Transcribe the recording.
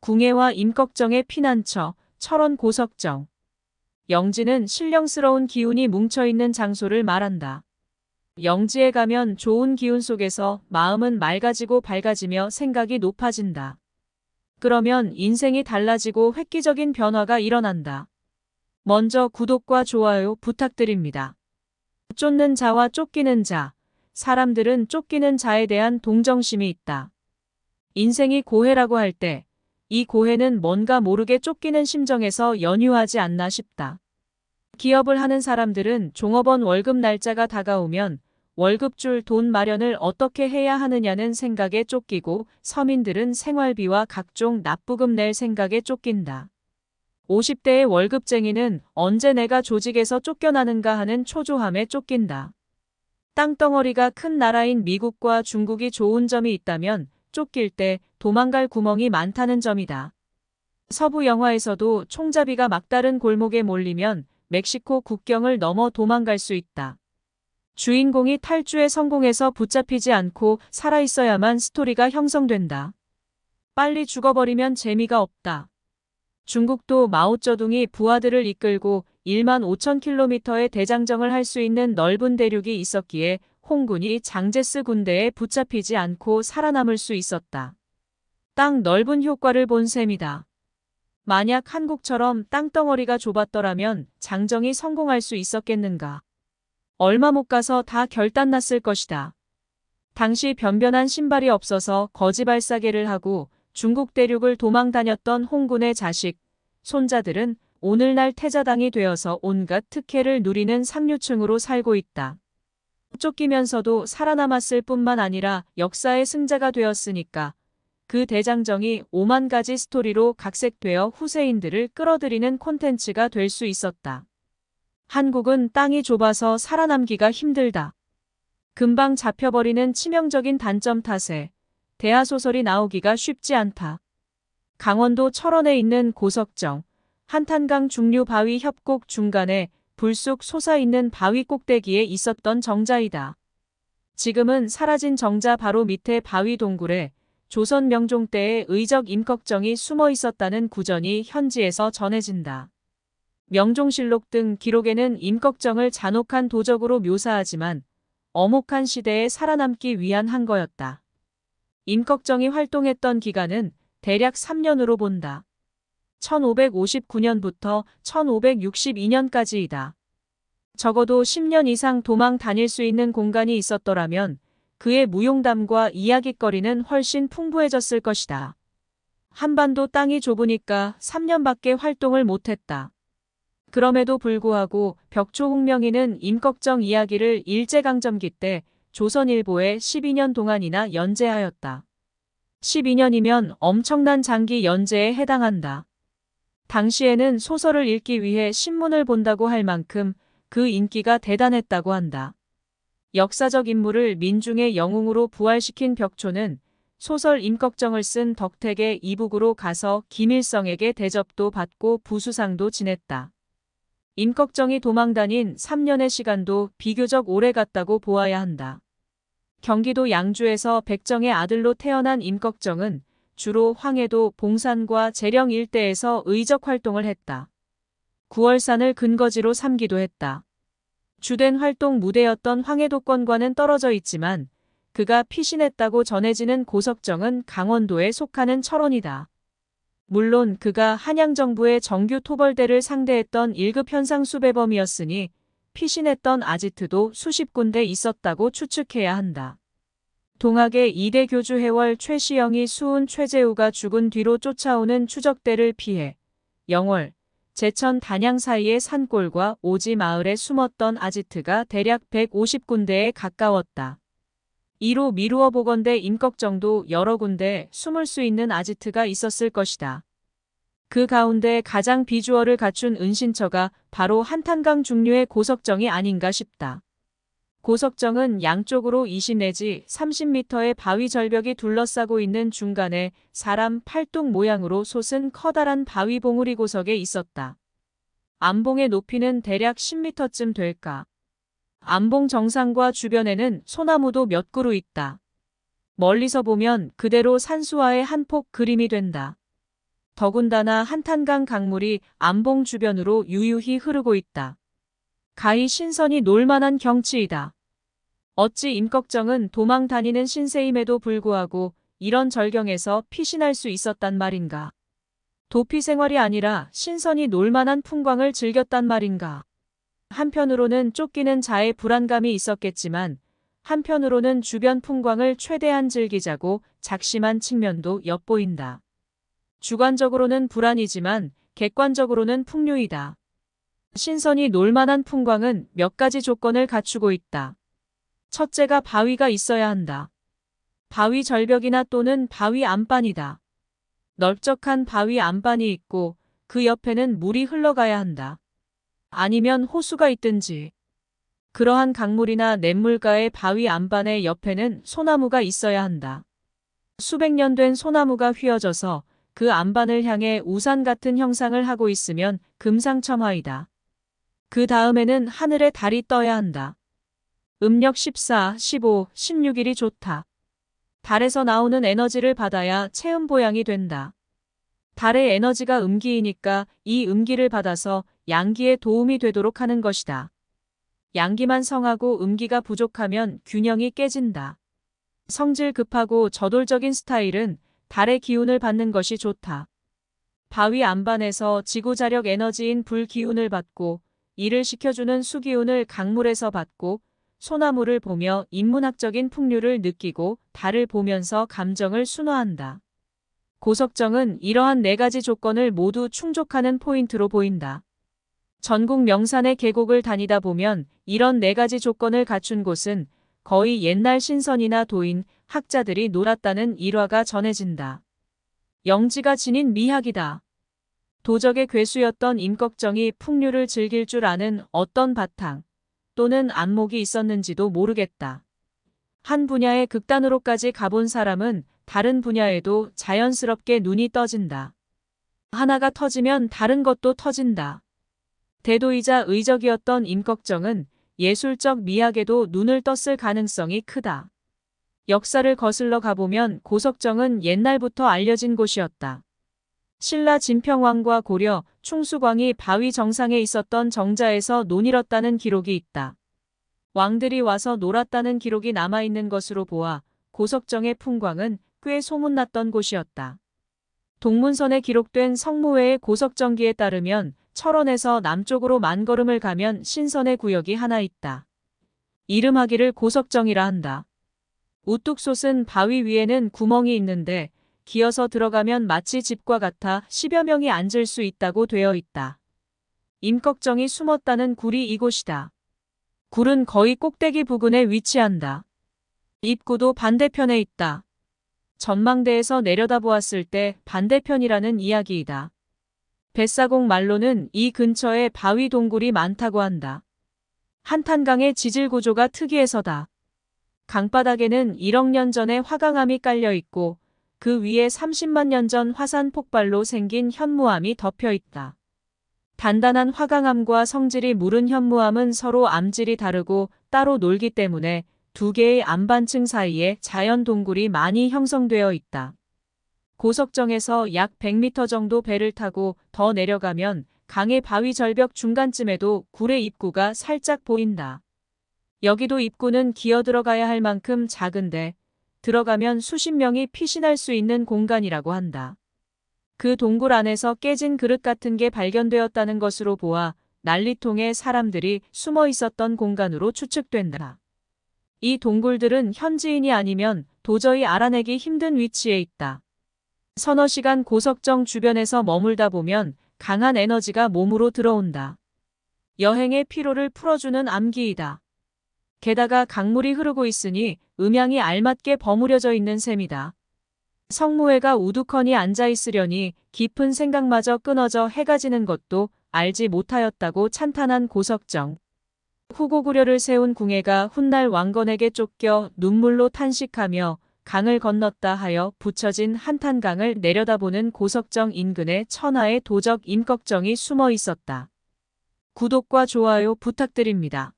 궁예와 임꺽정의 피난처, 철원 고석정. 영지는 신령스러운 기운이 뭉쳐있는 장소를 말한다. 영지에 가면 좋은 기운 속에서 마음은 맑아지고 밝아지며 생각이 높아진다. 그러면 인생이 달라지고 획기적인 변화가 일어난다. 먼저 구독과 좋아요 부탁드립니다. 쫓는 자와 쫓기는 자. 사람들은 쫓기는 자에 대한 동정심이 있다. 인생이 고해라고 할 때 이 고해는 뭔가 모르게 쫓기는 심정에서 연유하지 않나 싶다. 기업을 하는 사람들은 종업원 월급 날짜가 다가오면 월급 줄 돈 마련을 어떻게 해야 하느냐는 생각에 쫓기고, 서민들은 생활비와 각종 납부금 낼 생각에 쫓긴다. 50대의 월급쟁이는 언제 내가 조직에서 쫓겨나는가 하는 초조함에 쫓긴다. 땅덩어리가 큰 나라인 미국과 중국이 좋은 점이 있다면 쫓길 때 도망갈 구멍이 많다는 점이다. 서부 영화에서도 총잡이가 막다른 골목에 몰리면 멕시코 국경을 넘어 도망갈 수 있다. 주인공이 탈주에 성공해서 붙잡히지 않고 살아있어야만 스토리가 형성된다. 빨리 죽어버리면 재미가 없다. 중국도 마오쩌둥이 부하들을 이끌고 1만 5천 킬로미터의 대장정을 할 수 있는 넓은 대륙이 있었기에 홍군이 장제스 군대에 붙잡히지 않고 살아남을 수 있었다. 땅 넓은 효과를 본 셈이다. 만약 한국처럼 땅덩어리가 좁았더라면 장정이 성공할 수 있었겠는가. 얼마 못 가서 다 결단났을 것이다. 당시 변변한 신발이 없어서 거지발사계를 하고 중국 대륙을 도망 다녔던 홍군의 자식, 손자들은 오늘날 태자당이 되어서 온갖 특혜를 누리는 상류층으로 살고 있다. 쫓기면서도 살아남았을 뿐만 아니라 역사의 승자가 되었으니까 그 대장정이 5만 가지 스토리로 각색되어 후세인들을 끌어들이는 콘텐츠가 될 수 있었다. 한국은 땅이 좁아서 살아남기가 힘들다. 금방 잡혀버리는 치명적인 단점 탓에 대하소설이 나오기가 쉽지 않다. 강원도 철원에 있는 고석정, 한탄강 중류 바위 협곡 중간에 불쑥 솟아있는 바위 꼭대기에 있었던 정자이다. 지금은 사라진 정자 바로 밑에 바위 동굴에 조선 명종 때의 의적 임꺽정이 숨어 있었다는 구전이 현지에서 전해진다. 명종실록 등 기록에는 임꺽정을 잔혹한 도적으로 묘사하지만 엄혹한 시대에 살아남기 위한 한 거였다. 임꺽정이 활동했던 기간은 대략 3년으로 본다. 1559년부터 1562년까지이다. 적어도 10년 이상 도망 다닐 수 있는 공간이 있었더라면 그의 무용담과 이야깃거리는 훨씬 풍부해졌을 것이다. 한반도 땅이 좁으니까 3년밖에 활동을 못했다. 그럼에도 불구하고 벽초홍명희는 임꺽정 이야기를 일제강점기 때 조선일보에 12년 동안이나 연재하였다. 12년이면 엄청난 장기 연재에 해당한다. 당시에는 소설을 읽기 위해 신문을 본다고 할 만큼 그 인기가 대단했다고 한다. 역사적 인물을 민중의 영웅으로 부활시킨 벽초는 소설 임꺽정을 쓴 덕택의 이북으로 가서 김일성에게 대접도 받고 부수상도 지냈다. 임꺽정이 도망다닌 3년의 시간도 비교적 오래 갔다고 보아야 한다. 경기도 양주에서 백정의 아들로 태어난 임꺽정은 주로 황해도 봉산과 재령 일대에서 의적 활동을 했다. 구월산을 근거지로 삼기도 했다. 주된 활동 무대였던 황해도권과는 떨어져 있지만 그가 피신했다고 전해지는 고석정은 강원도에 속하는 철원이다. 물론 그가 한양정부의 정규 토벌대를 상대했던 1급 현상 수배범이었으니 피신했던 아지트도 수십 군데 있었다고 추측해야 한다. 동학의 2대 교주 해월 최시영이 수훈 최재우가 죽은 뒤로 쫓아오는 추적대를 피해 영월, 제천 단양 사이의 산골과 오지 마을에 숨었던 아지트가 대략 150군데에 가까웠다. 이로 미루어 보건대 임꺽정도 여러 군데 숨을 수 있는 아지트가 있었을 것이다. 그 가운데 가장 비주얼을 갖춘 은신처가 바로 한탄강 중류의 고석정이 아닌가 싶다. 고석정은 양쪽으로 20 내지 30m의 바위 절벽이 둘러싸고 있는 중간에 사람 팔뚝 모양으로 솟은 커다란 바위 봉우리 고석에 있었다. 암봉의 높이는 대략 10m쯤 될까. 암봉 정상과 주변에는 소나무도 몇 그루 있다. 멀리서 보면 그대로 산수화의 한 폭 그림이 된다. 더군다나 한탄강 강물이 안봉 주변으로 유유히 흐르고 있다. 가히 신선히 놀만한 경치이다. 어찌 임꺽정은 도망 다니는 신세임에도 불구하고 이런 절경에서 피신할 수 있었단 말인가. 도피 생활이 아니라 신선히 놀만한 풍광을 즐겼단 말인가. 한편으로는 쫓기는 자의 불안감이 있었겠지만 한편으로는 주변 풍광을 최대한 즐기자고 작심한 측면도 엿보인다. 주관적으로는 불안이지만 객관적으로는 풍요이다. 신선히 놀만한 풍광은 몇 가지 조건을 갖추고 있다. 첫째가 바위가 있어야 한다. 바위 절벽이나 또는 바위 안반이다. 넓적한 바위 안반이 있고 그 옆에는 물이 흘러가야 한다. 아니면 호수가 있든지. 그러한 강물이나 냇물가의 바위 안반의 옆에는 소나무가 있어야 한다. 수백 년 된 소나무가 휘어져서 그 안반을 향해 우산 같은 형상을 하고 있으면 금상첨화이다. 그 다음에는 하늘에 달이 떠야 한다. 음력 14, 15, 16일이 좋다. 달에서 나오는 에너지를 받아야 체험 보양이 된다. 달의 에너지가 음기이니까 이 음기를 받아서 양기에 도움이 되도록 하는 것이다. 양기만 성하고 음기가 부족하면 균형이 깨진다. 성질 급하고 저돌적인 스타일은 달의 기운을 받는 것이 좋다. 바위 안반에서 지구자력 에너지인 불 기운을 받고 이를 식혀주는 수기운을 강물에서 받고 소나무를 보며 인문학적인 풍류를 느끼고 달을 보면서 감정을 순화한다. 고석정은 이러한 네 가지 조건을 모두 충족하는 포인트로 보인다. 전국 명산의 계곡을 다니다 보면 이런 네 가지 조건을 갖춘 곳은 거의 옛날 신선이나 도인, 학자들이 놀았다는 일화가 전해진다. 영지가 지닌 미학이다. 도적의 괴수였던 임꺽정이 풍류를 즐길 줄 아는 어떤 바탕 또는 안목이 있었는지도 모르겠다. 한 분야의 극단으로까지 가본 사람은 다른 분야에도 자연스럽게 눈이 떠진다. 하나가 터지면 다른 것도 터진다. 대도이자 의적이었던 임꺽정은 예술적 미학에도 눈을 떴을 가능성이 크다. 역사를 거슬러 가보면 고석정은 옛날부터 알려진 곳이었다. 신라 진평왕과 고려, 충수광이 바위 정상에 있었던 정자에서 논일었다는 기록이 있다. 왕들이 와서 놀았다는 기록이 남아있는 것으로 보아 고석정의 풍광은 꽤 소문났던 곳이었다. 동문선에 기록된 성무회의 고석정기에 따르면 철원에서 남쪽으로 만걸음을 가면 신선의 구역이 하나 있다. 이름하기를 고석정이라 한다. 우뚝 솟은 바위 위에는 구멍이 있는데 기어서 들어가면 마치 집과 같아 10여 명이 앉을 수 있다고 되어 있다. 임꺽정이 숨었다는 굴이 이곳이다. 굴은 거의 꼭대기 부근에 위치한다. 입구도 반대편에 있다. 전망대에서 내려다보았을 때 반대편이라는 이야기이다. 뱃사공 말로는 이 근처에 바위 동굴이 많다고 한다. 한탄강의 지질 구조가 특이해서다. 강바닥에는 1억 년 전에 화강암이 깔려 있고 그 위에 30만 년 전 화산 폭발로 생긴 현무암이 덮여 있다. 단단한 화강암과 성질이 무른 현무암은 서로 암질이 다르고 따로 놀기 때문에 두 개의 암반층 사이에 자연 동굴이 많이 형성되어 있다. 고석정에서 약 100m 정도 배를 타고 더 내려가면 강의 바위 절벽 중간쯤에도 굴의 입구가 살짝 보인다. 여기도 입구는 기어 들어가야 할 만큼 작은데 들어가면 수십 명이 피신할 수 있는 공간이라고 한다. 그 동굴 안에서 깨진 그릇 같은 게 발견되었다는 것으로 보아 난리통에 사람들이 숨어 있었던 공간으로 추측된다. 이 동굴들은 현지인이 아니면 도저히 알아내기 힘든 위치에 있다. 서너 시간 고석정 주변에서 머물다 보면 강한 에너지가 몸으로 들어온다. 여행의 피로를 풀어주는 암기이다. 게다가 강물이 흐르고 있으니 음향이 알맞게 버무려져 있는 셈이다. 성무회가 우두커니 앉아있으려니 깊은 생각마저 끊어져 해가 지는 것도 알지 못하였다고 찬탄한 고석정. 후고구려를 세운 궁예가 훗날 왕건에게 쫓겨 눈물로 탄식하며 강을 건넜다 하여 붙여진 한탄강을 내려다보는 고석정 인근에 천하의 도적 임꺽정이 숨어 있었다. 구독과 좋아요 부탁드립니다.